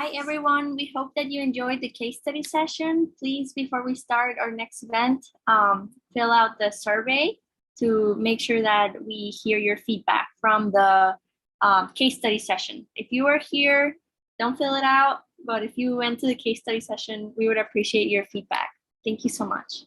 Hi, everyone. We hope that you enjoyed the case study session. Please, before we start our next event, fill out the survey to make sure that we hear your feedback from the case study session. If you are here, don't fill it out, but if you went to the case study session, we would appreciate your feedback. Thank you so much.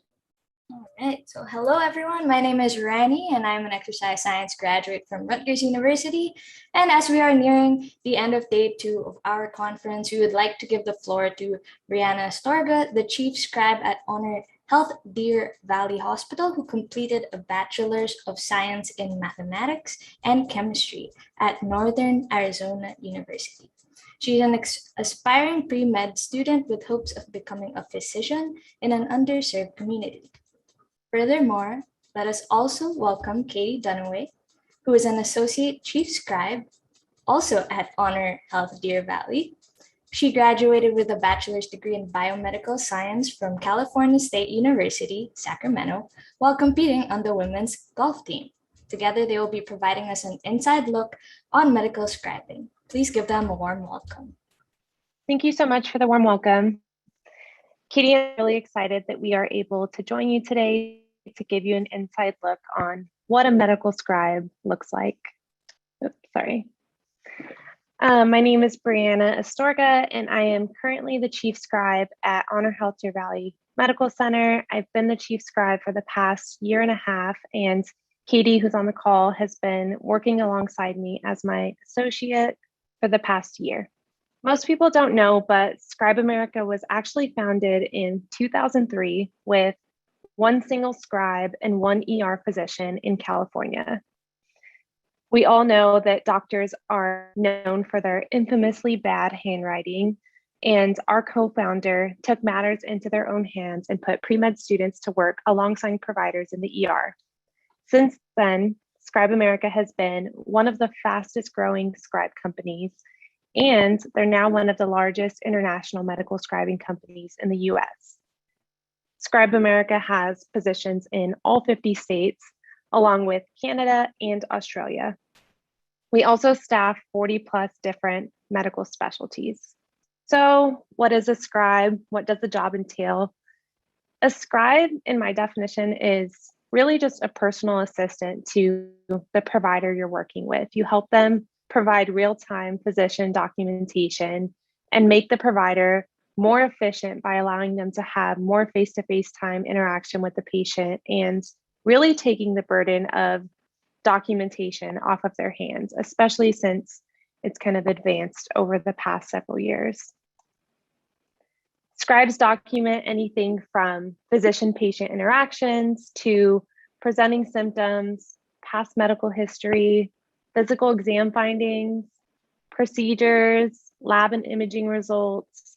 All right, so hello everyone, my name is Rani and I'm an exercise science graduate from Rutgers University. And as we are nearing the end of day 2 of our conference, we would like to give the floor to Briana Astorga, the Chief Scribe at HonorHealth Deer Valley Hospital, who completed a Bachelor's of Science in Mathematics and Chemistry at Northern Arizona University. She's an aspiring pre-med student with hopes of becoming a physician in an underserved community. Furthermore, let us also welcome Katie Dunaway, who is an Associate Chief Scribe, also at HonorHealth Deer Valley. She graduated with a bachelor's degree in BioMedical Science from California State University, Sacramento, while competing on the women's golf team. Together, they will be providing us an inside look on medical scribing. Please give them a warm welcome. Thank you so much for the warm welcome. Katie, I'm really excited that we are able to join you today to give you an inside look on what a medical scribe looks like. Oops, sorry. My name is Briana Astorga, and I am currently the Chief Scribe at HonorHealth Deer Valley Medical Center. I've been the Chief Scribe for the past year and a half, and Katie, who's on the call, has been working alongside me as my associate for the past year. Most people don't know, but Scribe America was actually founded in 2003 with one single scribe and one ER physician in California. We all know that doctors are known for their infamously bad handwriting, and our co-founder took matters into their own hands and put pre-med students to work alongside providers in the ER. Since then, Scribe America has been one of the fastest growing scribe companies, and they're now one of the largest international medical scribing companies in the US. Scribe America has positions in all 50 states, along with Canada and Australia. We also staff 40 plus different medical specialties. So what is a scribe? What does the job entail? A scribe, in my definition, is really just a personal assistant to the provider you're working with. You help them provide real-time physician documentation and make the provider more efficient by allowing them to have more face-to-face time interaction with the patient and really taking the burden of documentation off of their hands, especially since it's kind of advanced over the past several years. Scribes document anything from physician-patient interactions to presenting symptoms, past medical history, physical exam findings, procedures, lab and imaging results,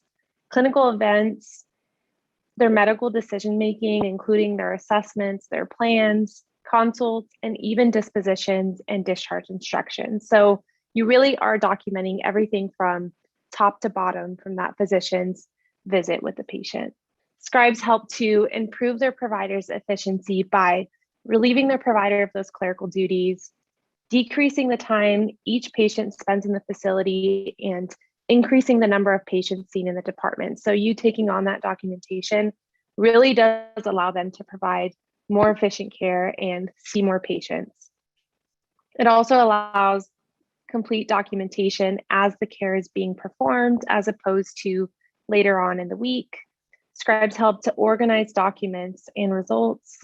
clinical events, their medical decision-making, including their assessments, their plans, consults, and even dispositions and discharge instructions. So you really are documenting everything from top to bottom from that physician's visit with the patient. Scribes help to improve their provider's efficiency by relieving their provider of those clerical duties, decreasing the time each patient spends in the facility, and increasing the number of patients seen in the department. So you taking on that documentation really does allow them to provide more efficient care and see more patients. It also allows complete documentation as the care is being performed, as opposed to later on in the week. Scribes help to organize documents and results.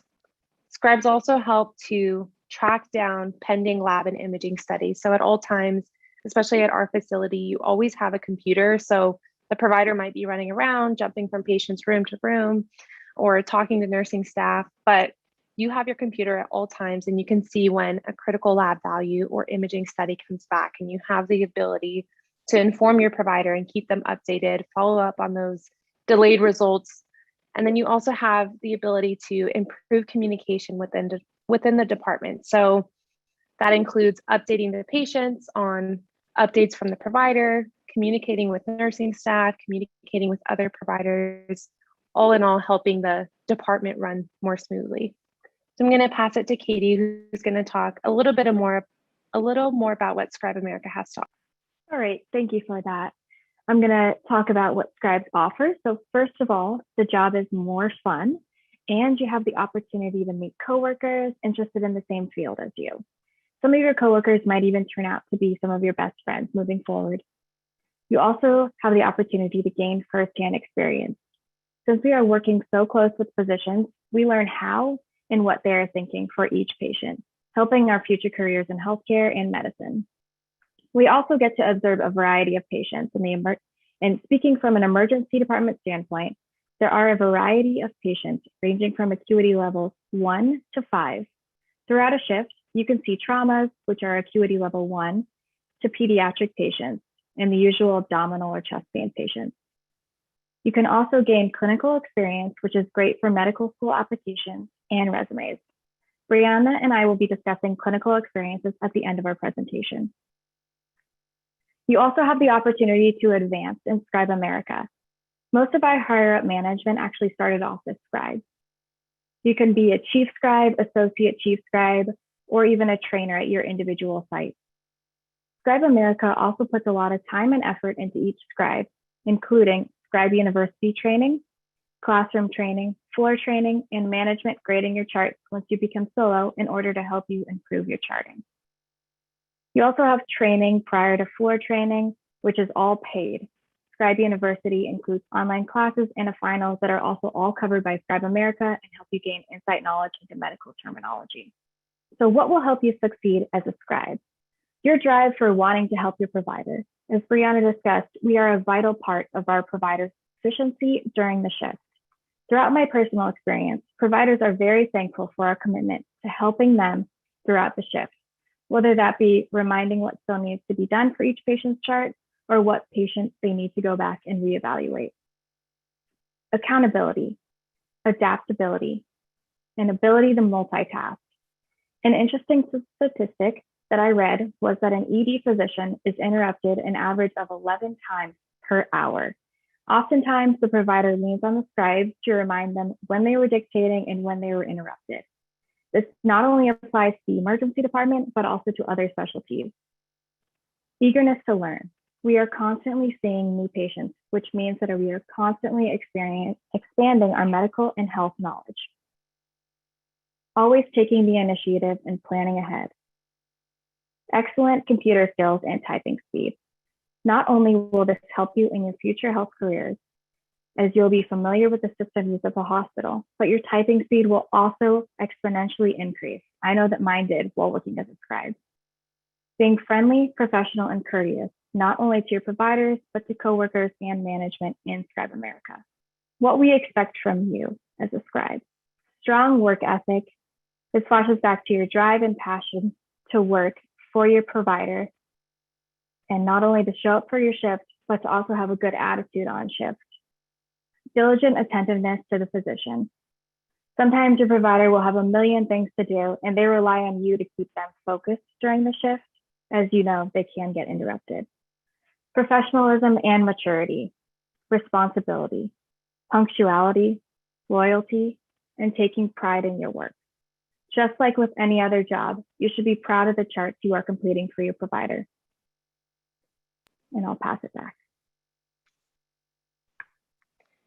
Scribes also help to track down pending lab and imaging studies. So at all times, especially at our facility, you always have a computer. So the provider might be running around, jumping from patient's room to room, or talking to nursing staff, but you have your computer at all times and you can see when a critical lab value or imaging study comes back, and you have the ability to inform your provider and keep them updated, follow up on those delayed results. And then you also have the ability to improve communication within the department. So that includes updating the patients on updates from the provider, communicating with nursing staff, communicating with other providers, all in all helping the department run more smoothly. So I'm going to pass it to Katie, who's going to talk a little more about what Scribe America has to offer. All right, thank you for that. I'm going to talk about what Scribes offer. So first of all, the job is more fun and you have the opportunity to meet coworkers interested in the same field as you. Some of your coworkers might even turn out to be some of your best friends moving forward. You also have the opportunity to gain firsthand experience. Since we are working so close with physicians, we learn how and what they are thinking for each patient, helping our future careers in healthcare and medicine. We also get to observe a variety of patients and speaking from an emergency department standpoint, there are a variety of patients ranging from acuity levels 1 to 5. Throughout a shift, you can see traumas, which are acuity level 1, to pediatric patients and the usual abdominal or chest pain patients. You can also gain clinical experience, which is great for medical school applications and resumes. Briana and I will be discussing clinical experiences at the end of our presentation. You also have the opportunity to advance in Scribe America. Most of our higher up management actually started off as scribes. You can be a chief scribe, associate chief scribe, or even a trainer at your individual site. Scribe America also puts a lot of time and effort into each scribe, including Scribe University training, classroom training, floor training, and management grading your charts once you become solo in order to help you improve your charting. You also have training prior to floor training, which is all paid. Scribe University includes online classes and a finals that are also all covered by Scribe America and help you gain insight knowledge into medical terminology. So what will help you succeed as a scribe? Your drive for wanting to help your provider. As Briana discussed, we are a vital part of our provider's efficiency during the shift. Throughout my personal experience, providers are very thankful for our commitment to helping them throughout the shift, whether that be reminding what still needs to be done for each patient's chart or what patients they need to go back and reevaluate. Accountability, adaptability, and ability to multitask. An interesting statistic that I read was that an ED physician is interrupted an average of 11 times per hour. Oftentimes, the provider leans on the scribe to remind them when they were dictating and when they were interrupted. This not only applies to the emergency department, but also to other specialties. Eagerness to learn. We are constantly seeing new patients, which means that we are constantly expanding our medical and health knowledge. Always taking the initiative and planning ahead. Excellent computer skills and typing speed. Not only will this help you in your future health careers, as you'll be familiar with the systems of the hospital, but your typing speed will also exponentially increase. I know that mine did while working as a scribe. Being friendly, professional, and courteous, not only to your providers, but to coworkers and management in Scribe America. What we expect from you as a scribe. Strong work ethic. This flashes back to your drive and passion to work for your provider, and not only to show up for your shift, but to also have a good attitude on shift. Diligent attentiveness to the physician. Sometimes your provider will have a million things to do and they rely on you to keep them focused during the shift. As you know, they can get interrupted. Professionalism and maturity, responsibility, punctuality, loyalty, and taking pride in your work. Just like with any other job, you should be proud of the charts you are completing for your provider. And I'll pass it back.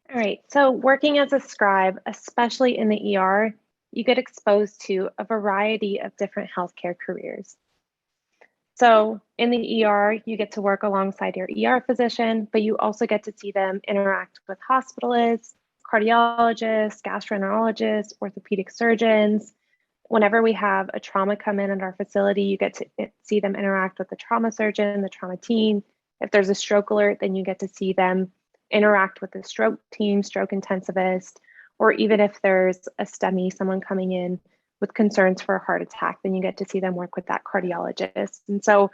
All right, so working as a scribe, especially in the ER, you get exposed to a variety of different healthcare careers. So in the ER, you get to work alongside your ER physician, but you also get to see them interact with hospitalists, cardiologists, gastroenterologists, orthopedic surgeons. Whenever we have a trauma come in at our facility, you get to see them interact with the trauma surgeon, the trauma team. If there's a stroke alert, then you get to see them interact with the stroke team, stroke intensivist, or even if there's a STEMI, someone coming in with concerns for a heart attack, then you get to see them work with that cardiologist. And so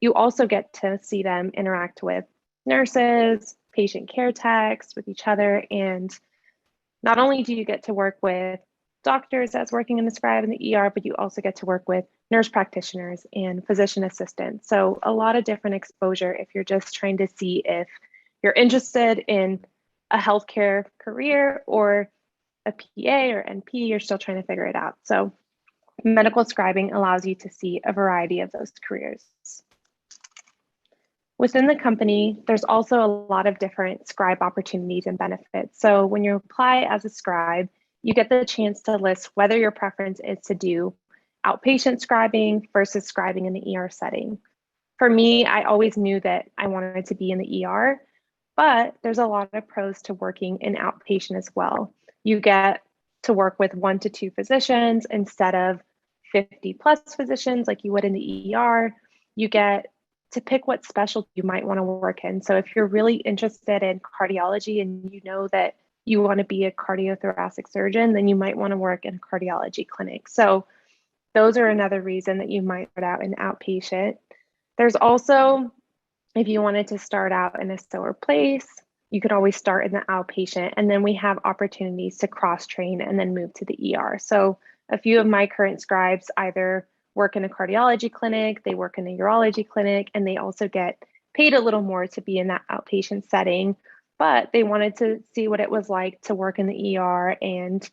you also get to see them interact with nurses, patient care techs, with each other. And not only do you get to work with doctors as working in the scribe in the ER, but you also get to work with nurse practitioners and physician assistants. So a lot of different exposure if you're just trying to see if you're interested in a healthcare career or a PA or NP, you're still trying to figure it out. So medical scribing allows you to see a variety of those careers. Within the company, there's also a lot of different scribe opportunities and benefits. So when you apply as a scribe, you get the chance to list whether your preference is to do outpatient scribing versus scribing in the ER setting. For me, I always knew that I wanted to be in the ER, but there's a lot of pros to working in outpatient as well. You get to work with 1 to 2 physicians instead of 50 plus physicians like you would in the ER. You get to pick what specialty you might want to work in. So if you're really interested in cardiology and you know that you want to be a cardiothoracic surgeon, then you might want to work in a cardiology clinic. So those are another reason that you might start out in outpatient. There's also, if you wanted to start out in a slower place, you could always start in the outpatient, and then we have opportunities to cross-train and then move to the ER. So a few of my current scribes either work in a cardiology clinic, they work in a urology clinic, and they also get paid a little more to be in that outpatient setting, but they wanted to see what it was like to work in the ER and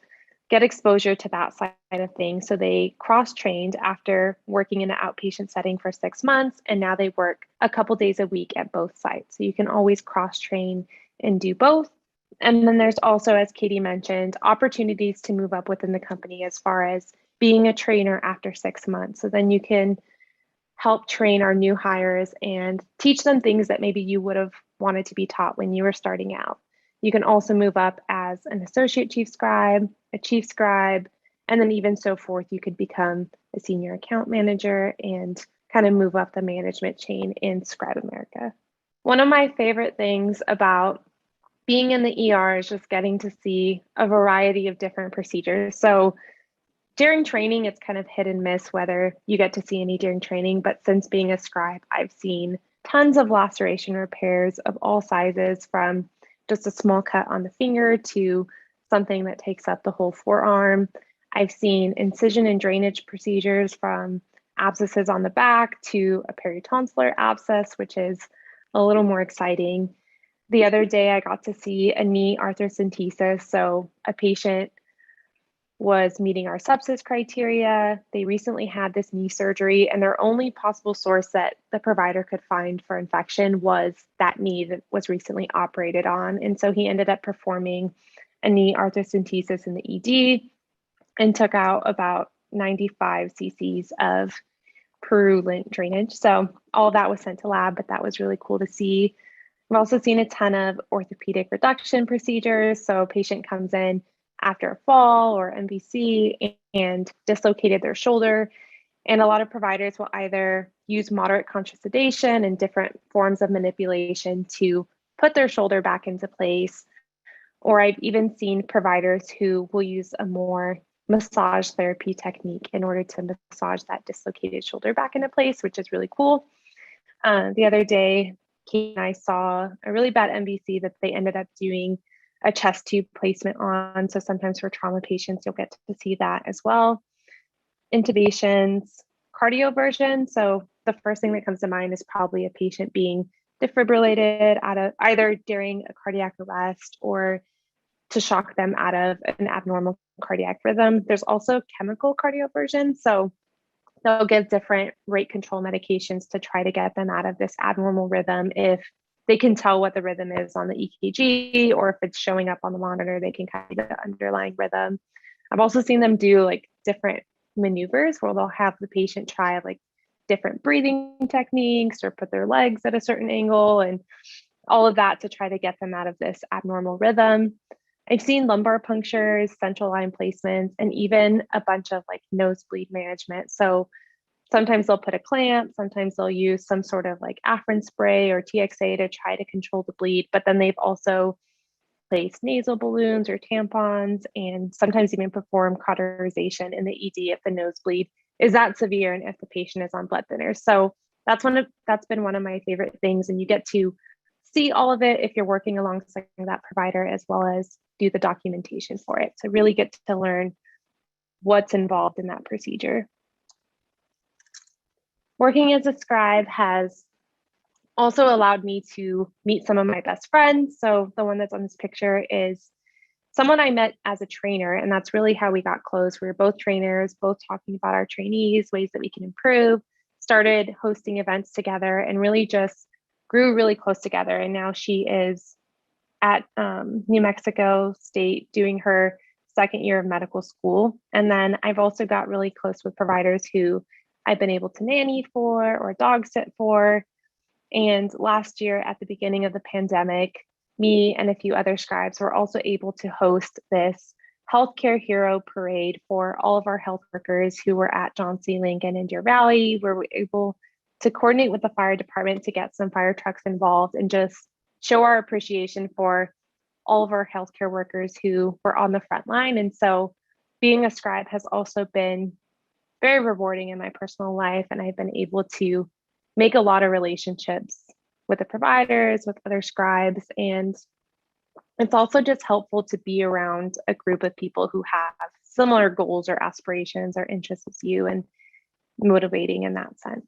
get exposure to that side of things. So they cross-trained after working in an outpatient setting for 6 months, and now they work a couple days a week at both sites. So you can always cross-train and do both. And then there's also, as Katie mentioned, opportunities to move up within the company as far as being a trainer after 6 months. So then you can help train our new hires and teach them things that maybe you would have wanted to be taught when you were starting out. You can also move up as an associate chief scribe, a chief scribe, and then even so forth. You could become a senior account manager and kind of move up the management chain in Scribe America. One of my favorite things about being in the ER is just getting to see a variety of different procedures. So during training, it's kind of hit and miss whether you get to see any during training, but since being a scribe, I've seen tons of laceration repairs of all sizes, from just a small cut on the finger to something that takes up the whole forearm. I've seen incision and drainage procedures from abscesses on the back to a peritonsillar abscess, which is a little more exciting. The other day, I got to see a knee arthrocentesis. So a patient was meeting our sepsis criteria. They recently had this knee surgery, and their only possible source that the provider could find for infection was that knee that was recently operated on. And so he ended up performing a knee arthrocentesis in the ED and took out about 95 cc's of purulent drainage. So all of that was sent to lab, but that was really cool to see. I've also seen a ton of orthopedic reduction procedures. So a patient comes in after a fall or MVC and dislocated their shoulder. And a lot of providers will either use moderate conscious sedation and different forms of manipulation to put their shoulder back into place. Or I've even seen providers who will use a more massage therapy technique in order to massage that dislocated shoulder back into place, which is really cool. The other day, Kate and I saw a really bad MVC that they ended up doing a chest tube placement on. So sometimes for trauma patients, you'll get to see that as well. Intubations, cardioversion. So the first thing that comes to mind is probably a patient being defibrillated either during a cardiac arrest or to shock them out of an abnormal cardiac rhythm. There's also chemical cardioversion. So they'll give different rate control medications to try to get them out of this abnormal rhythm. If they can tell what the rhythm is on the EKG, or if it's showing up on the monitor, they can kind of get the underlying rhythm. I've also seen them do like different maneuvers where they'll have the patient try like different breathing techniques or put their legs at a certain angle and all of that to try to get them out of this abnormal rhythm. I've seen lumbar punctures, central line placements, and even a bunch of like nosebleed management. So sometimes they'll put a clamp, sometimes they'll use some sort of like Afrin spray or TXA to try to control the bleed, but then they've also placed nasal balloons or tampons and sometimes even perform cauterization in the ED if the nosebleed is that severe and if the patient is on blood thinners. So that's been one of my favorite things, and you get to see all of it if you're working alongside that provider as well as do the documentation for it. So really get to learn what's involved in that procedure. Working as a scribe has also allowed me to meet some of my best friends. So the one that's on this picture is someone I met as a trainer, and that's really how we got close. We were both trainers, both talking about our trainees, ways that we can improve, started hosting events together, and really just grew really close together. And now she is at New Mexico State doing her second year of medical school. And then I've also got really close with providers who I've been able to nanny for or dog sit for. And last year at the beginning of the pandemic, me and a few other scribes were also able to host this healthcare hero parade for all of our health workers who were at John C. Lincoln in Deer Valley, where we were able to coordinate with the fire department to get some fire trucks involved and just show our appreciation for all of our healthcare workers who were on the front line. And so being a scribe has also been very rewarding in my personal life. And I've been able to make a lot of relationships with the providers, with other scribes. And it's also just helpful to be around a group of people who have similar goals or aspirations or interests as you, and motivating in that sense.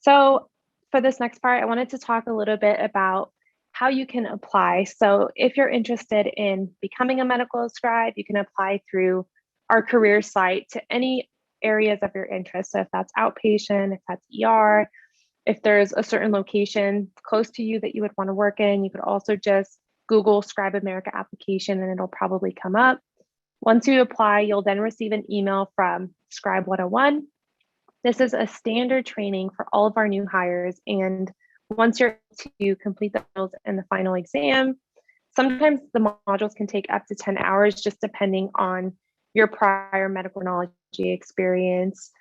So for this next part, I wanted to talk a little bit about how you can apply. So if you're interested in becoming a medical scribe, you can apply through our career site to any areas of your interest. So if that's outpatient, if that's ER, if there's a certain location close to you that you would want to work in, you could also just Google Scribe America application and it'll probably come up. Once you apply, you'll then receive an email from Scribe 101. This is a standard training for all of our new hires. And once you're to complete the modules and the final exam, sometimes the modules can take up to 10 hours, just depending on your prior medical knowledge experience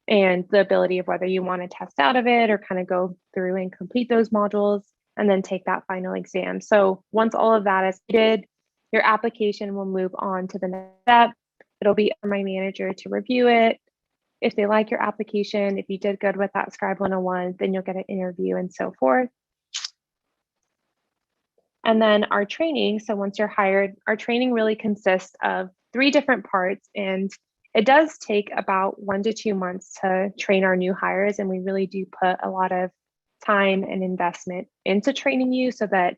and the ability of whether you want to test out of it or kind of go through and complete those modules and then take that final exam. So once all of that is completed, your application will move on to the next step. It'll be for my manager to review it. If they like your application, if you did good with that Scribe 101, then you'll get an interview and so forth. And then our training, so once you're hired, our training really consists of 3 different parts, and it does take about 1 to 2 months to train our new hires, and we really do put a lot of time and investment into training you so that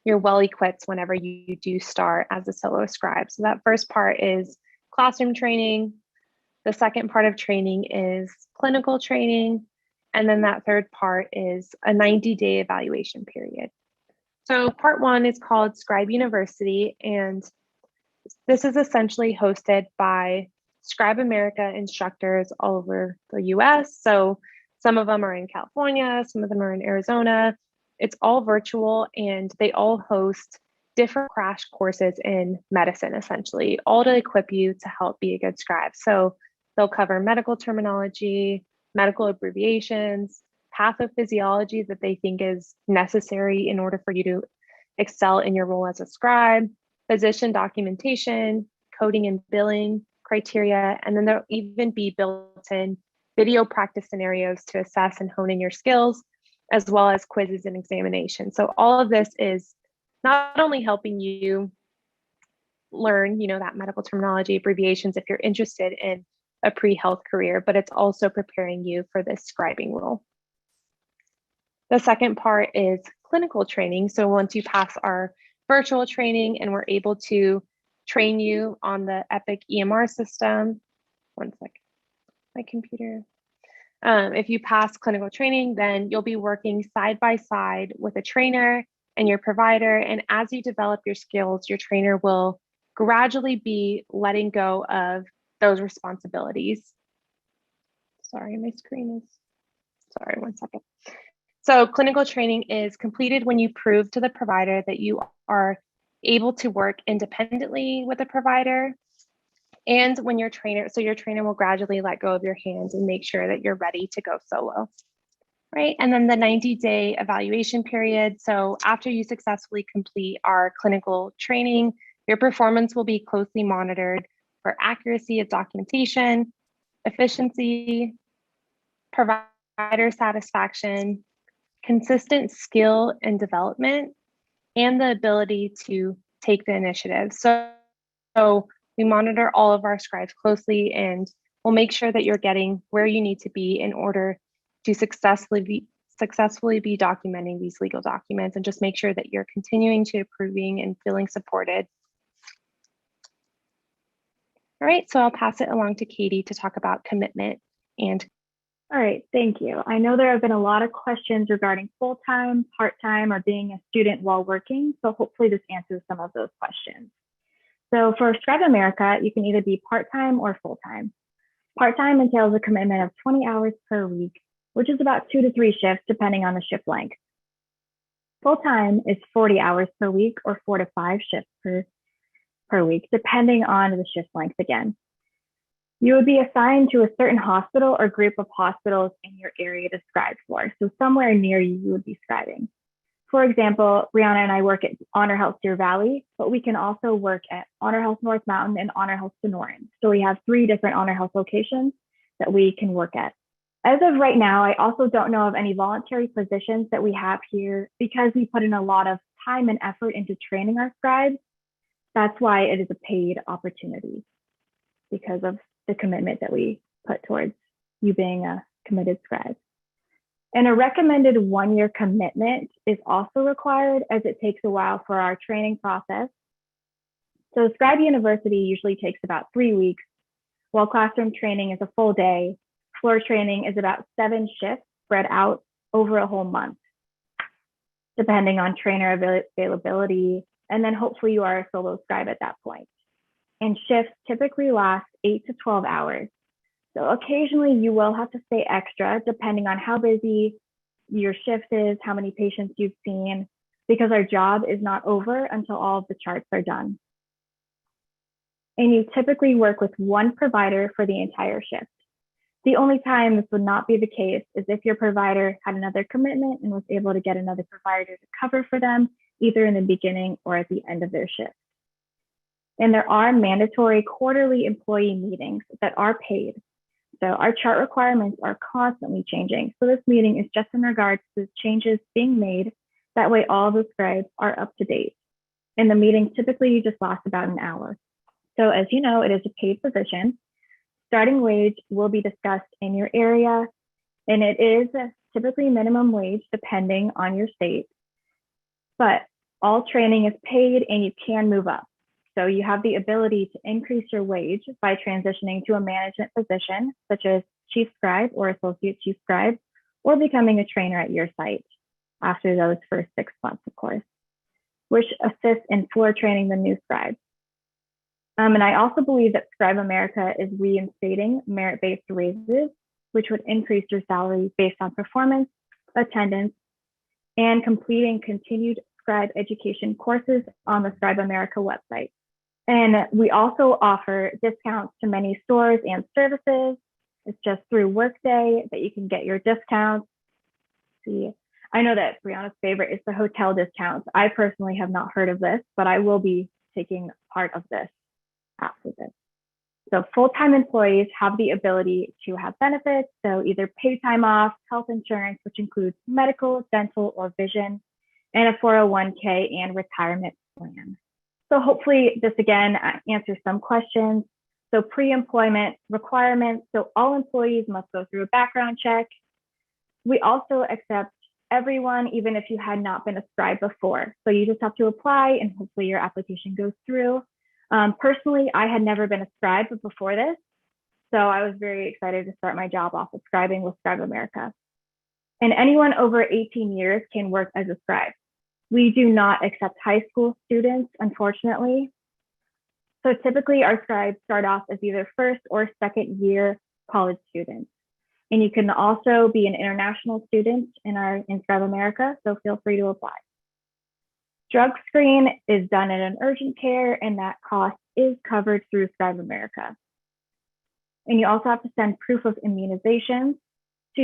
you're well equipped whenever you do start as a solo scribe. So that first part is classroom training. The second part of training is clinical training. And then that third part is a 90-day evaluation period. So part 1 is called Scribe University, and this is essentially hosted by Scribe America instructors all over the US. So some of them are in California, some of them are in Arizona. It's all virtual, and they all host different crash courses in medicine, essentially, all to equip you to help be a good scribe. So they'll cover medical terminology, medical abbreviations, pathophysiology that they think is necessary in order for you to excel in your role as a scribe, physician documentation, coding and billing criteria, and then there'll even be built-in video practice scenarios to assess and hone in your skills, as well as quizzes and examinations. So all of this is not only helping you learn, that medical terminology, abbreviations, if you're interested in a pre-health career, but it's also preparing you for this scribing role. The second part is clinical training. So once you pass our virtual training and we're able to train you on the Epic EMR system, one second, my computer. If you pass clinical training, then you'll be working side by side with a trainer and your provider. And as you develop your skills, your trainer will gradually be letting go of those responsibilities. Sorry, my screen is, sorry, one second. So clinical training is completed when you prove to the provider that you are able to work independently with a provider. And when your trainer will gradually let go of your hands and make sure that you're ready to go solo, right? And then the 90-day evaluation period. So after you successfully complete our clinical training, your performance will be closely monitored for accuracy of documentation, efficiency, provider satisfaction, consistent skill and development, and the ability to take the initiative. So we monitor all of our scribes closely, and we'll make sure that you're getting where you need to be in order to successfully be documenting these legal documents, and just make sure that you're continuing to improving and feeling supported. All right, so I'll pass it along to Katie to talk about commitment and All right, thank you. I know there have been a lot of questions regarding full-time, part-time, or being a student while working, so hopefully this answers some of those questions. So for Scribe America, you can either be part-time or full-time. Part-time entails a commitment of 20 hours per week, which is about 2 to 3 shifts depending on the shift length. Full-time is 40 hours per week or 4 to 5 shifts per week, depending on the shift length again. You would be assigned to a certain hospital or group of hospitals in your area to scribe for. So somewhere near you would be scribing. For example, Briana and I work at HonorHealth Deer Valley, but we can also work at HonorHealth North Mountain and HonorHealth Sonoran. So we have 3 different HonorHealth locations that we can work at. As of right now, I also don't know of any voluntary positions that we have here because we put in a lot of time and effort into training our scribes. That's why it is a paid opportunity, because of the commitment that we put towards you being a committed scribe. And a recommended 1-year commitment is also required, as it takes a while for our training process. So Scribe University usually takes about 3 weeks, while classroom training is a full day. Floor training is about 7 shifts spread out over a whole month, depending on trainer availability. And then hopefully you are a solo scribe at that point. And shifts typically last 8 to 12 hours. So occasionally you will have to stay extra depending on how busy your shift is, how many patients you've seen, because our job is not over until all of the charts are done. And you typically work with 1 provider for the entire shift. The only time this would not be the case is if your provider had another commitment and was able to get another provider to cover for them, either in the beginning or at the end of their shift. And there are mandatory quarterly employee meetings that are paid. So our chart requirements are constantly changing. So this meeting is just in regards to changes being made. That way all the scribes are up to date. And the meetings typically just last about an hour. So as you know, it is a paid position. Starting wage will be discussed in your area, and it is typically minimum wage depending on your state. But all training is paid and you can move up. So you have the ability to increase your wage by transitioning to a management position, such as Chief Scribe or Associate Chief Scribe, or becoming a trainer at your site after those first 6 months, of course, which assists in floor training the new scribes. And I also believe that Scribe America is reinstating merit-based raises, which would increase your salary based on performance, attendance, and completing continued scribe education courses on the Scribe America website. And we also offer discounts to many stores and services. It's just through Workday that you can get your discounts. See, I know that Briana's favorite is the hotel discounts. I personally have not heard of this, but I will be taking part of this after this. So full-time employees have the ability to have benefits, so either paid time off, health insurance, which includes medical, dental, or vision, and a 401k and retirement plan. So hopefully this again answers some questions. So pre-employment requirements, so all employees must go through a background check. We also accept everyone, even if you had not been a scribe before. So you just have to apply and hopefully your application goes through. Personally, I had never been a scribe before this, so I was very excited to start my job off with scribing with Scribe America. And anyone over 18 years can work as a scribe. We do not accept high school students, unfortunately. So typically our scribes start off as either first or second year college students. And you can also be an international student in Scribe America, so feel free to apply. Drug screen is done in an urgent care, and that cost is covered through Scribe America. And you also have to send proof of immunizations to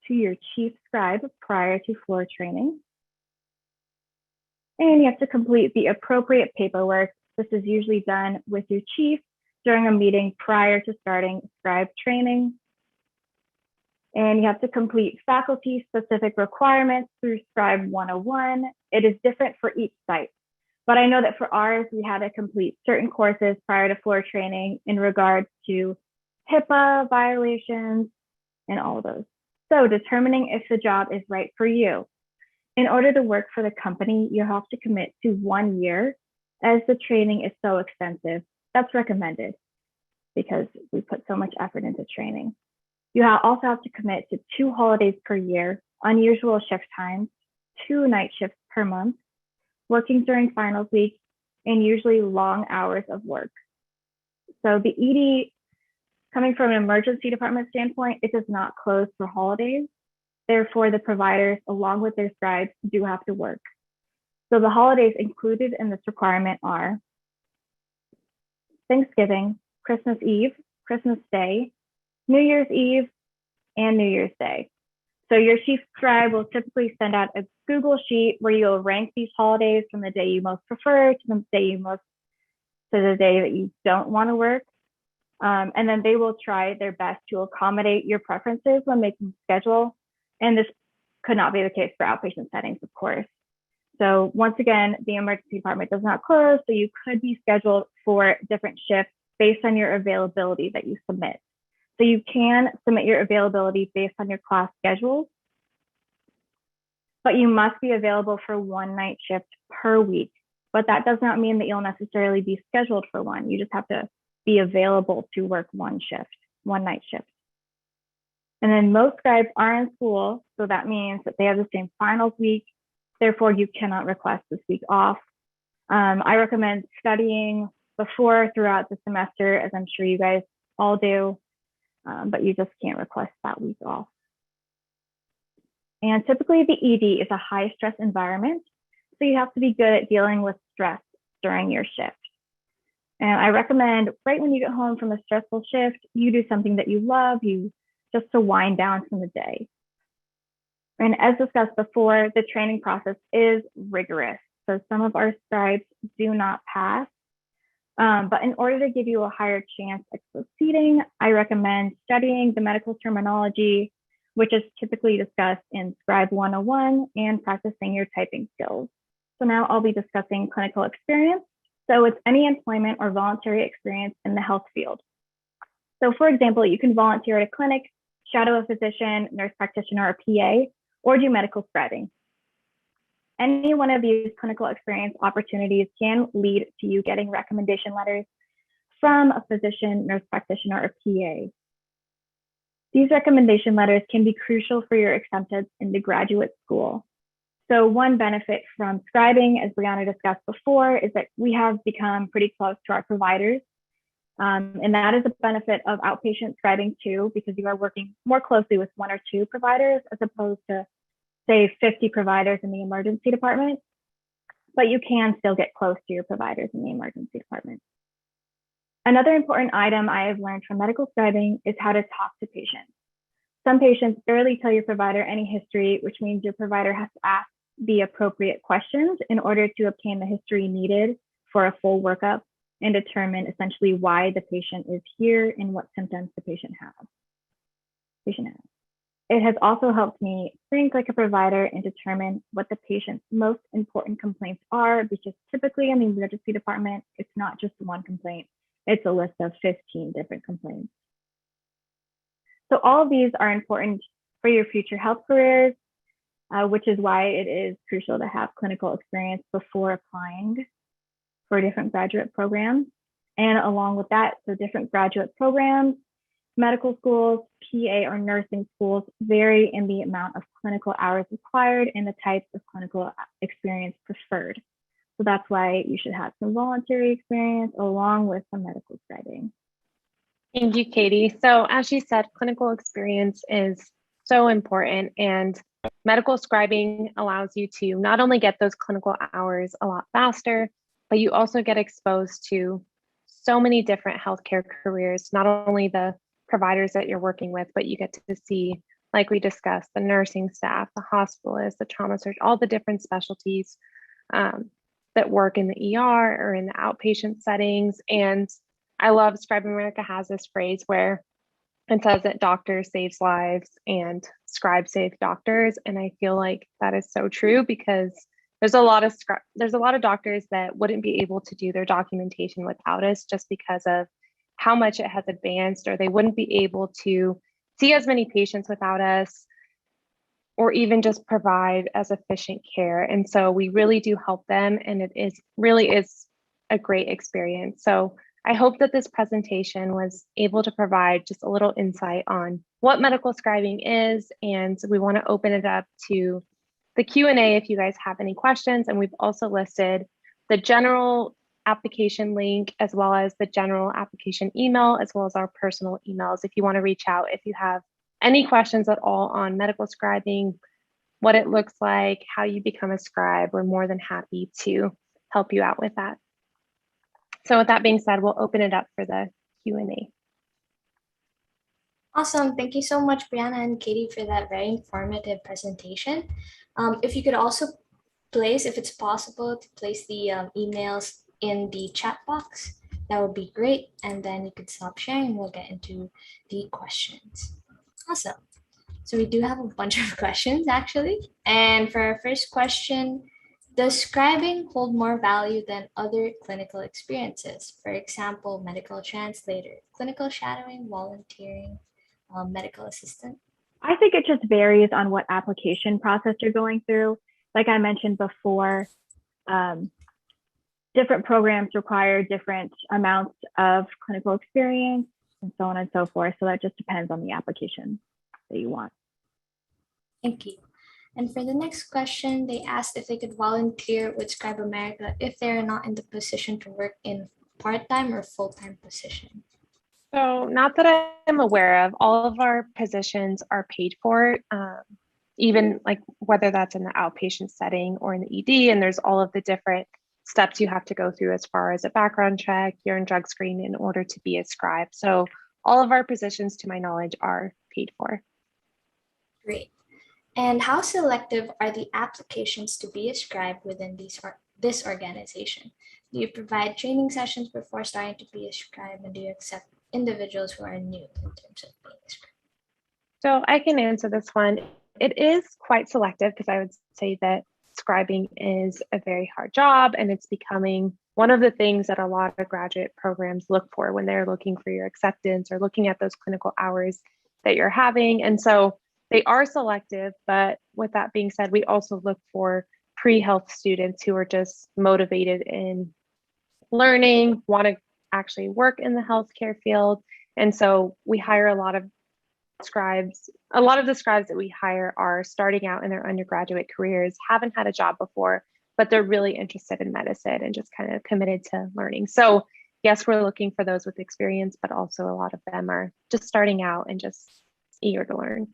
your chief scribe prior to floor training. And you have to complete the appropriate paperwork. This is usually done with your chief during a meeting prior to starting scribe training. And you have to complete faculty-specific requirements through Scribe 101. It is different for each site. But I know that for ours, we had to complete certain courses prior to floor training in regards to HIPAA violations and all of those. So determining if the job is right for you. In order to work for the company, you have to commit to 1 year, as the training is so extensive. That's recommended because we put so much effort into training. You also have to commit to 2 holidays per year, unusual shift times, 2 night shifts per month, working during finals week, and usually long hours of work. So the ED, coming from an emergency department standpoint, it does not close for holidays. Therefore, the providers, along with their scribes, do have to work. So the holidays included in this requirement are Thanksgiving, Christmas Eve, Christmas Day, New Year's Eve, and New Year's Day. So your chief scribe will typically send out a Google sheet where you'll rank these holidays from the day you most prefer to the day that you don't want to work. And then they will try their best to accommodate your preferences when making schedule. And this could not be the case for outpatient settings, of course. So once again, the emergency department does not close, so you could be scheduled for different shifts based on your availability that you submit. So you can submit your availability based on your class schedules, but you must be available for 1 night shift per week. But that does not mean that you'll necessarily be scheduled for one. You just have to be available to work 1 night shift. And then most scribes are in school, so that means that they have the same finals week. Therefore, you cannot request this week off. I recommend studying throughout the semester, as I'm sure you guys all do, but you just can't request that week off. And typically the ED is a high stress environment, so you have to be good at dealing with stress during your shift. And I recommend right when you get home from a stressful shift, you do something that you love, just to wind down from the day. And as discussed before, the training process is rigorous. So some of our scribes do not pass. But in order to give you a higher chance at succeeding, I recommend studying the medical terminology, which is typically discussed in Scribe 101, and practicing your typing skills. So now I'll be discussing clinical experience. So it's any employment or voluntary experience in the health field. So for example, you can volunteer at a clinic, shadow a physician, nurse practitioner, or PA, or do medical scribing. Any one of these clinical experience opportunities can lead to you getting recommendation letters from a physician, nurse practitioner, or PA. These recommendation letters can be crucial for your acceptance into graduate school. So one benefit from scribing, as Briana discussed before, is that we have become pretty close to our providers. And that is a benefit of outpatient scribing too, because you are working more closely with 1 or 2 providers as opposed to, say, 50 providers in the emergency department. But you can still get close to your providers in the emergency department. Another important item I have learned from medical scribing is how to talk to patients. Some patients barely tell your provider any history, which means your provider has to ask the appropriate questions in order to obtain the history needed for a full workup and determine essentially why the patient is here and what symptoms the patient has. It has also helped me think like a provider and determine what the patient's most important complaints are, because typically in the emergency department, it's not just one complaint, it's a list of 15 different complaints. So all of these are important for your future health careers, which is why it is crucial to have clinical experience before applying for different graduate programs. And along with that, so different graduate programs, medical schools, PA or nursing schools vary in the amount of clinical hours required and the types of clinical experience preferred. So that's why you should have some voluntary experience along with some medical scribing. Thank you, Katie. So as she said, clinical experience is so important, and medical scribing allows you to not only get those clinical hours a lot faster, but you also get exposed to so many different healthcare careers, not only the providers that you're working with, but you get to see, like we discussed, the nursing staff, the hospitalists, the trauma surgeon, all the different specialties that work in the ER or in the outpatient settings. And I love Scribe America has this phrase where it says that doctors saves lives and scribes save doctors. And I feel like that is so true, because there's a lot of doctors that wouldn't be able to do their documentation without us, just because of how much it has advanced, or they wouldn't be able to see as many patients without us, or even just provide as efficient care. And so we really do help them, and it really is a great experience. So I hope that this presentation was able to provide just a little insight on what medical scribing is, and we want to open it up to the Q&A if you guys have any questions. And we've also listed the general application link as well as the general application email, as well as our personal emails if you want to reach out if you have any questions at all on medical scribing, what it looks like, how you become a scribe. We're more than happy to help you out with that. So with that being said, we'll open it up for the Q&A. Awesome. Thank you so much, Briana and Katie, for that very informative presentation. If you could also place, if it's possible, to place the emails in the chat box, that would be great. And then you could stop sharing and we'll get into the questions. Awesome. So we do have a bunch of questions actually. And for our first question, does scribing hold more value than other clinical experiences? For example, medical translator, clinical shadowing, volunteering, medical assistant? I think it just varies on what application process you're going through. Like I mentioned before, different programs require different amounts of clinical experience and so on and so forth. So that just depends on the application that you want. Thank you. And for the next question, they asked if they could volunteer with Scribe America if they are not in the position to work in part-time or full-time position. So not that I'm aware of, all of our positions are paid for, even like whether that's in the outpatient setting or in the ED, and there's all of the different steps you have to go through as far as a background check, urine drug screen in order to be a scribe. So all of our positions, to my knowledge, are paid for. Great. And how selective are the applications to be a scribe within this organization? Do you provide training sessions before starting to be a scribe, and do you accept individuals who are new in terms of being a scribe? So I can answer this one. It is quite selective because I would say that scribing is a very hard job, and it's becoming one of the things that a lot of graduate programs look for when they're looking for your acceptance or looking at those clinical hours that you're having. And so they are selective, but with that being said, we also look for pre-health students who are just motivated in learning, want to actually work in the healthcare field. And so we hire a lot of scribes. A lot of the scribes that we hire are starting out in their undergraduate careers, haven't had a job before, but they're really interested in medicine and just kind of committed to learning. So yes, we're looking for those with experience, but also a lot of them are just starting out and just eager to learn.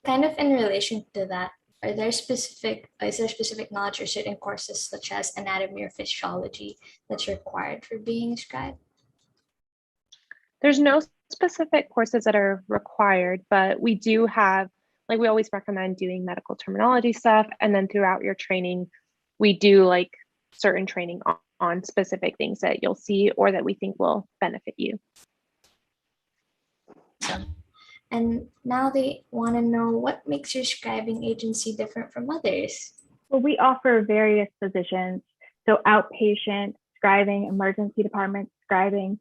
Kind of in relation to that, is there specific knowledge or certain courses such as anatomy or physiology that's required for being a scribe? There's no specific courses that are required, but we do have, like we always recommend doing medical terminology stuff. And then throughout your training, we do like certain training on specific things that you'll see or that we think will benefit you. And now they want to know what makes your scribing agency different from others. Well, we offer various positions. So outpatient scribing, emergency department scribing,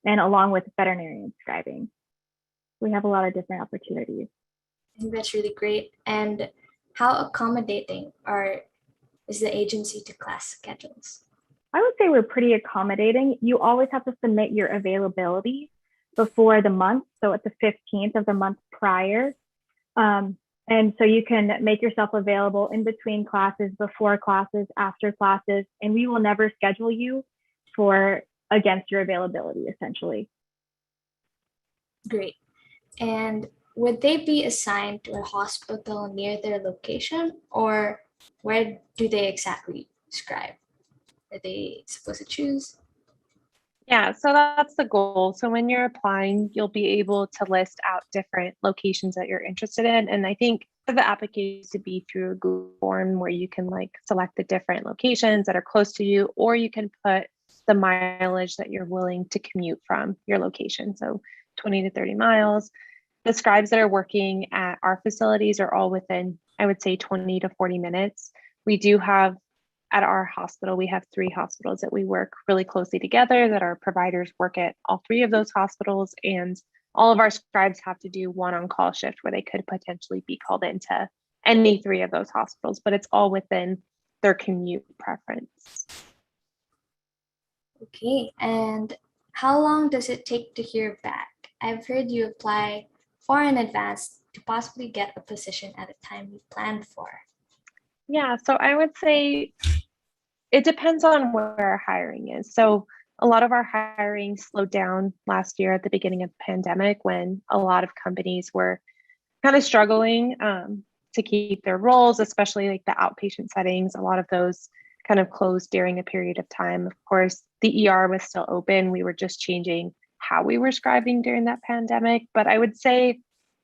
and along with veterinarian scribing. We have a lot of different opportunities. I think that's really great. And how accommodating is the agency to class schedules? I would say we're pretty accommodating. You always have to submit your availability before the month, so at the 15th of the month prior. And so you can make yourself available in between classes, before classes, after classes, and we will never schedule you against your availability, essentially. Great. And would they be assigned to a hospital near their location, or where do they exactly scribe? Are they supposed to choose? Yeah, so that's the goal. So when you're applying, you'll be able to list out different locations that you're interested in. And I think for the application to be through a Google form where you can like select the different locations that are close to you, or you can put the mileage that you're willing to commute from your location. So 20 to 30 miles. The scribes that are working at our facilities are all within, I would say, 20 to 40 minutes. We do have at our hospital, we have 3 hospitals that we work really closely together, that our providers work at all 3 of those hospitals. And all of our scribes have to do one on-call shift where they could potentially be called into any 3 of those hospitals, but it's all within their commute preference. Okay, and how long does it take to hear back? I've heard you apply far in advance to possibly get a position at a time you planned for? Yeah, so I would say it depends on where our hiring is. So a lot of our hiring slowed down last year at the beginning of the pandemic when a lot of companies were kind of struggling to keep their roles, especially like the outpatient settings. A lot of those kind of closed during a period of time. Of course, the ER was still open. We were just changing how we were scribing during that pandemic. But I would say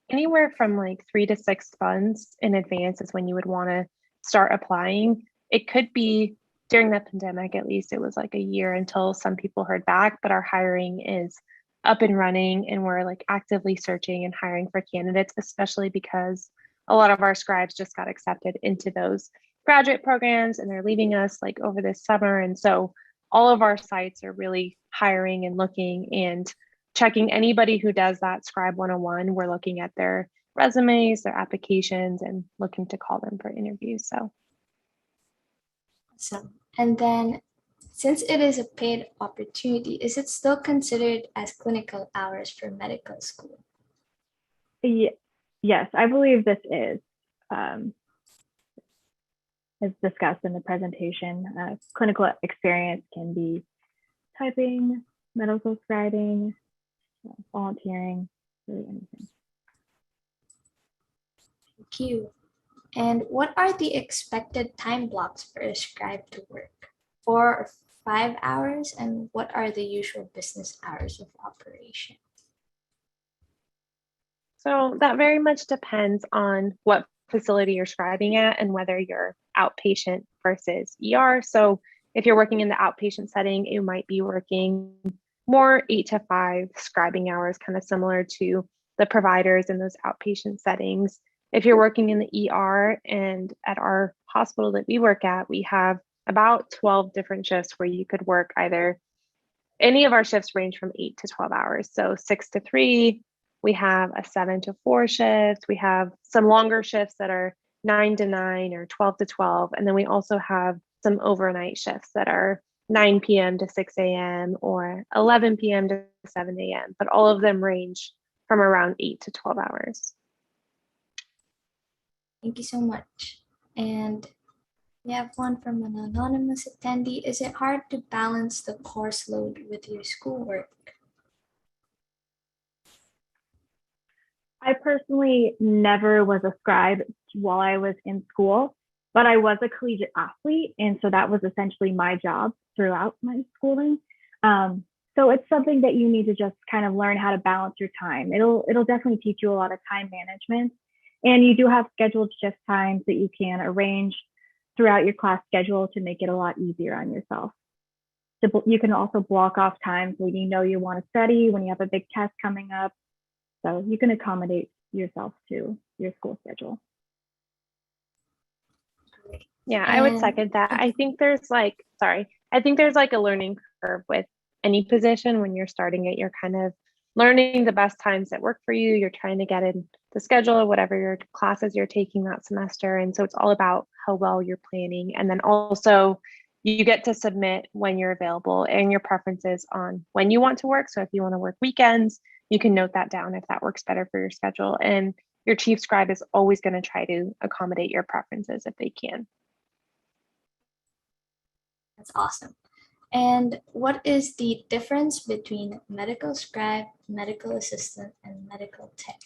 anywhere from like 3 to 6 months in advance is when you would want to start applying. It could be during the pandemic, at least it was like a year until some people heard back, but our hiring is up and running and we're like actively searching and hiring for candidates, especially because a lot of our scribes just got accepted into those graduate programs and they're leaving us like over this summer. And so all of our sites are really hiring and looking and checking anybody who does that Scribe 101. We're looking at their resumes, their applications, and looking to call them for interviews. So. Awesome. And then, since it is a paid opportunity, is it still considered as clinical hours for medical school? Yes, I believe this is. As discussed in the presentation, clinical experience can be typing, medical scribing, volunteering, really anything. Thank you. And what are the expected time blocks for a scribe to work? 4 or 5 hours? And what are the usual business hours of operation? So that very much depends on what facility you're scribing at and whether you're outpatient versus ER. So if you're working in the outpatient setting, you might be working more 8 to 5 scribing hours, kind of similar to the providers in those outpatient settings. If you're working in the ER, and at our hospital that we work at, we have about 12 different shifts where you could work either, any of our shifts range from 8 to 12 hours. So 6 to 3, we have a 7 to 4 shift. We have some longer shifts that are 9 to 9 or 12 to 12. And then we also have some overnight shifts that are 9 p.m. to 6 a.m. or 11 p.m. to 7 a.m. But all of them range from around 8 to 12 hours. Thank you so much. And we have one from an anonymous attendee. Is it hard to balance the course load with your schoolwork? I personally never was a scribe while I was in school, but I was a collegiate athlete. And so that was essentially my job throughout my schooling. So it's something that you need to just kind of learn how to balance your time. It'll definitely teach you a lot of time management. And you do have scheduled shift times that you can arrange throughout your class schedule to make it a lot easier on yourself. So you can also block off times when you know you want to study, when you have a big test coming up. So you can accommodate yourself to your school schedule. Yeah, I would second that. I think there's like a learning curve with any position. When you're starting it, you're kind of learning the best times that work for you. You're trying to get in the schedule of whatever your classes you're taking that semester. And so it's all about how well you're planning. And then also you get to submit when you're available and your preferences on when you want to work. So if you want to work weekends, you can note that down if that works better for your schedule. And your chief scribe is always going to try to accommodate your preferences if they can. That's awesome. And what is the difference between medical scribe, medical assistant, and medical tech?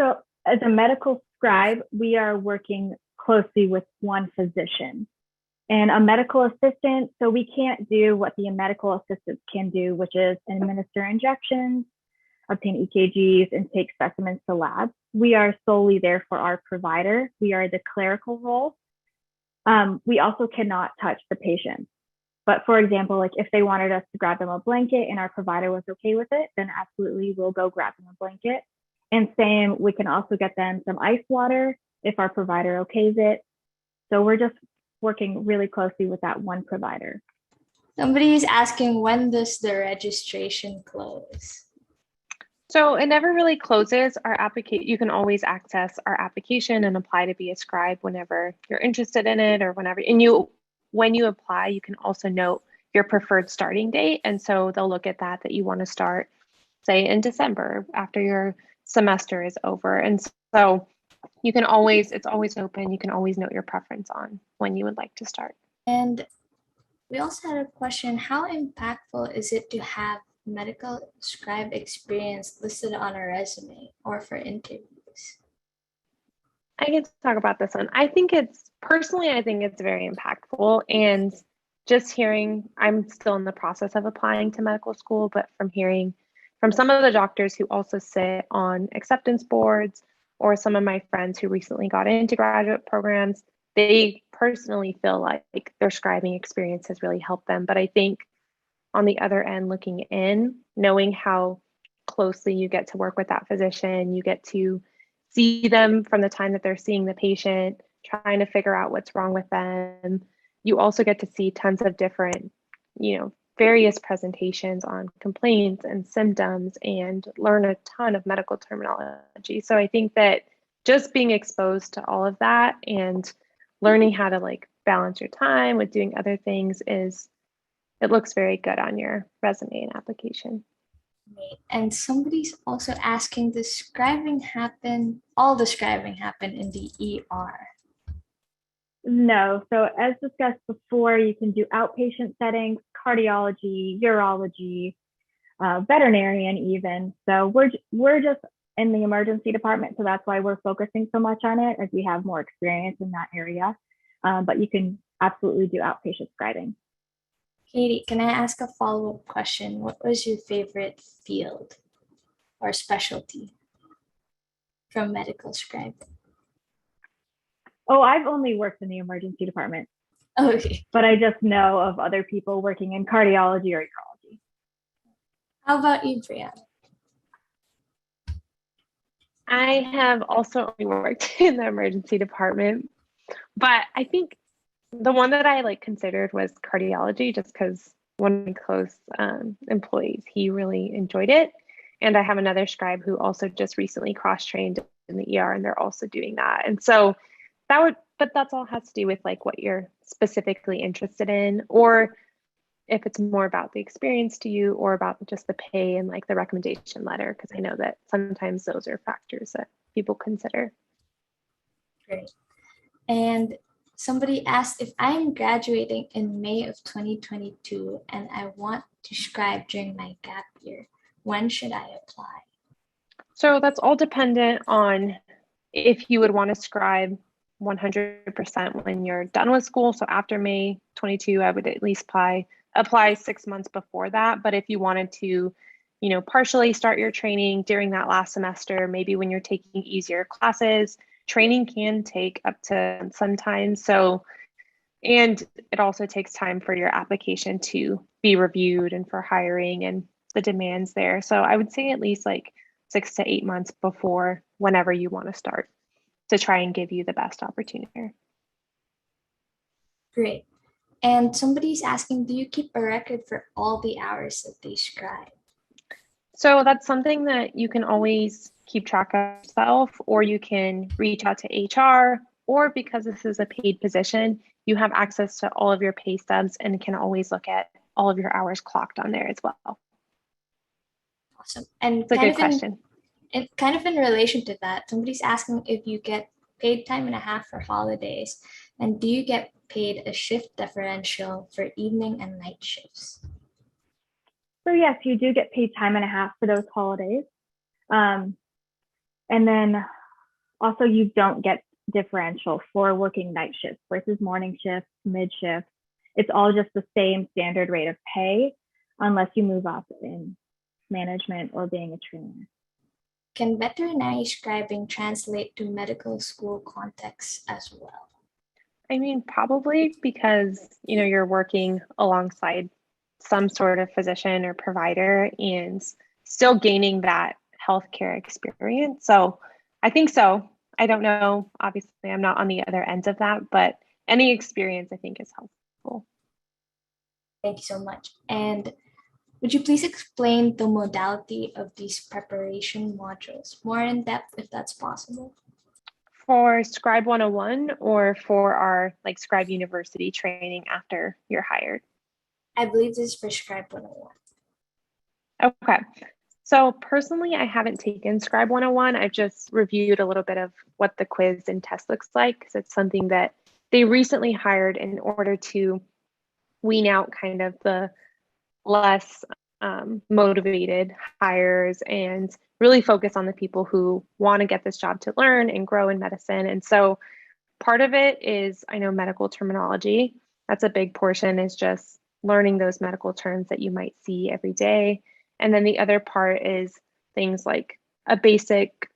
So as a medical scribe, we are working closely with one physician. And a medical assistant, so we can't do what the medical assistants can do, which is administer injections, obtain EKGs, and take specimens to labs. We are solely there for our provider. We are the clerical role. We also cannot touch the patient. But for example, like if they wanted us to grab them a blanket and our provider was okay with it, then absolutely we'll go grab them a blanket. And same, we can also get them some ice water if our provider okays it. So we're just working really closely with that one provider. Somebody is asking, when does the registration close? So it never really closes. Our application, you can always access our application and apply to be a scribe whenever you're interested in it or whenever. And when you apply, you can also note your preferred starting date. And so they'll look at that you want to start say in December after your semester is over. And so you can always, it's always open. You can always note your preference on when you would like to start. And we also had a question, how impactful is it to have medical scribe experience listed on a resume or for interviews? I get to talk about this one. I think it's very impactful. And just hearing, I'm still in the process of applying to medical school, but from hearing from some of the doctors who also sit on acceptance boards, or some of my friends who recently got into graduate programs, they personally feel like their scribing experience has really helped them. But I think on the other end, looking in, knowing how closely you get to work with that physician, you get to see them from the time that they're seeing the patient, trying to figure out what's wrong with them. You also get to see tons of different, various presentations on complaints and symptoms and learn a ton of medical terminology. So I think that just being exposed to all of that and learning how to balance your time with doing other things it looks very good on your resume and application. And somebody's also asking, does all the scribing happen in the ER? No. So as discussed before, you can do outpatient settings, cardiology, urology, veterinarian even. So we're just in the emergency department. So that's why we're focusing so much on it, as we have more experience in that area. But you can absolutely do outpatient scribing. Katie, can I ask a follow-up question? What was your favorite field or specialty from medical scribe? Oh, I've only worked in the emergency department. Okay. But I just know of other people working in cardiology or urology. How about you, Briana? I have also only worked in the emergency department, but I think the one that I considered was cardiology, just because one of my close employees, he really enjoyed it. And I have another scribe who also just recently cross-trained in the ER, and they're also doing that. And so that's all has to do with what you're specifically interested in, or if it's more about the experience to you or about just the pay and the recommendation letter, because I know that sometimes those are factors that people consider. Great. And somebody asked, if I'm graduating in May of 2022 and I want to scribe during my gap year, when should I apply? So that's all dependent on if you would want to scribe 100% when you're done with school. So after May 22, I would at least apply 6 months before that. But if you wanted to, partially start your training during that last semester, maybe when you're taking easier classes, training can take up to some time. So, and it also takes time for your application to be reviewed and for hiring and the demands there. So I would say at least 6 to 8 months before whenever you want to start, to try and give you the best opportunity. Great. And somebody's asking, do you keep a record for all the hours that they scribe? So that's something that you can always keep track of yourself, or you can reach out to HR, or because this is a paid position, you have access to all of your pay stubs and can always look at all of your hours clocked on there as well. Awesome. And it's a good question. Kind of in relation to that, somebody's asking if you get paid time and a half for holidays, and do you get paid a shift differential for evening and night shifts? So yes, you do get paid time and a half for those holidays. And then also you don't get differential for working night shifts versus morning shifts, mid shifts. It's all just the same standard rate of pay unless you move up in management or being a trainer. Can veterinary scribing translate to medical school contexts as well? I mean, probably, because you're working alongside some sort of physician or provider and still gaining that healthcare experience. So I think so. I don't know. Obviously, I'm not on the other end of that, but any experience I think is helpful. Thank you so much. And would you please explain the modality of these preparation modules more in depth, if that's possible? For Scribe 101 or for our Scribe University training after you're hired? I believe this is for Scribe 101. Okay. So personally, I haven't taken Scribe 101. I've just reviewed a little bit of what the quiz and test looks like, because it's something that they recently hired in order to wean out kind of the less motivated hires and really focus on the people who want to get this job to learn and grow in medicine. And so part of it is, I know, medical terminology. That's a big portion, is just learning those medical terms that you might see every day. And then the other part is things like a basic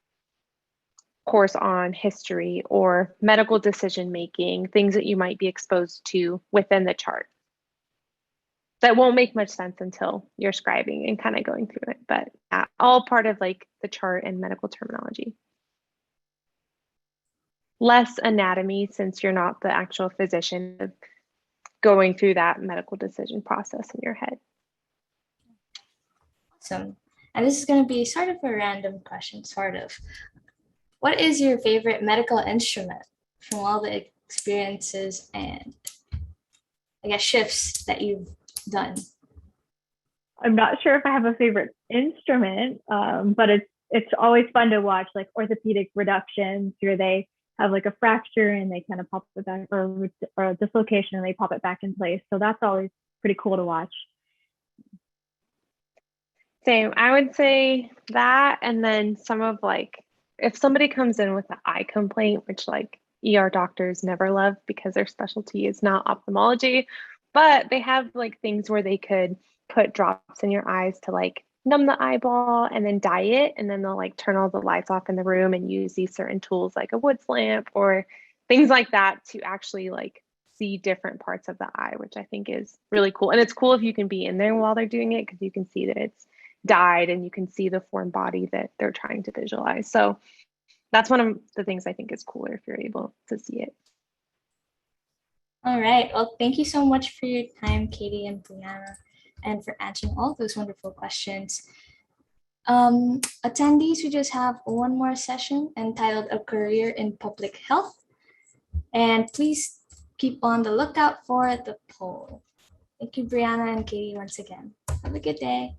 course on history or medical decision making, things that you might be exposed to within the chart. That won't make much sense until you're scribing and kind of going through it, but all part of like the chart and medical terminology. Less anatomy, since you're not the actual physician, of going through that medical decision process in your head. Awesome. And this is going to be sort of a random question, sort of. What is your favorite medical instrument from all the experiences and, I guess, shifts that you've done? I'm not sure if I have a favorite instrument, but it's always fun to watch like orthopedic reductions where they have like a fracture and they kind of pop it back, or a dislocation and they pop it back in place. So that's always pretty cool to watch. Same. I would say that, and then some of like, if somebody comes in with an eye complaint, which like ER doctors never love because their specialty is not ophthalmology, but they have like things where they could put drops in your eyes to like numb the eyeball and then dye it, and then they'll like turn all the lights off in the room and use these certain tools like a wood lamp or things like that to actually like see different parts of the eye, which I think is really cool. And it's cool if you can be in there while they're doing it, because you can see that it's dyed and you can see the foreign body that they're trying to visualize. So that's one of the things I think is cooler if you're able to see it. All right. Well, thank you so much for your time, Katie and Briana, and for answering all those wonderful questions. Attendees, we just have one more session entitled A Career in Public Health. And please keep on the lookout for the poll. Thank you, Briana and Katie, once again. Have a good day.